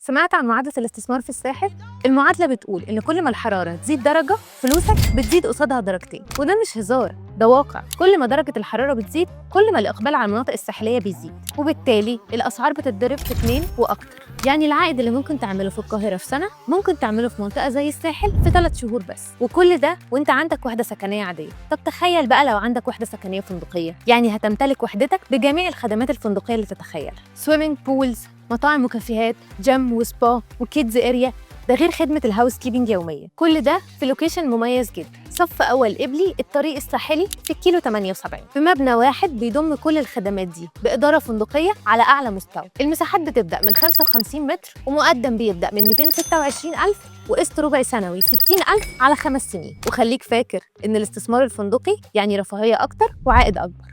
سمعت عن معادلة الاستثمار في الساحل؟ المعادلة بتقول إن كل ما الحرارة تزيد درجة فلوسك بتزيد قصادها درجتين، وده مش هزار، ده واقع. كل ما درجة الحرارة بتزيد كل ما الإقبال على المناطق الساحلية بيزيد، وبالتالي الأسعار بتتضرب في 2 وأكتر. يعني العائد اللي ممكن تعمله في القاهرة في سنة ممكن تعمله في منطقة زي الساحل في 3 شهور بس، وكل ده وانت عندك وحدة سكنية عادية. طب تخيل بقى لو عندك وحدة سكنية فندقية، يعني هتمتلك وحدتك بجميع الخدمات الفندقية اللي تتخيلها: سويمنج بولز، مطاعم وكافيهات، جيم وسبا وكيدز اريا، ده غير خدمة الهاوس كيبنج يوميا. كل ده في لوكيشن مميز جدا، صف أول قبلي الطريق الساحلي في الكيلو 78، في مبنى واحد بيضم كل الخدمات دي بإدارة فندقية على أعلى مستوى. المساحات بتبدأ من 55 متر، ومقدم بيبدأ من 226,000، وقسط ربع سنوي 60,000 على 5 سنين. وخليك فاكر إن الاستثمار الفندقي يعني رفاهية أكتر وعائد أكبر.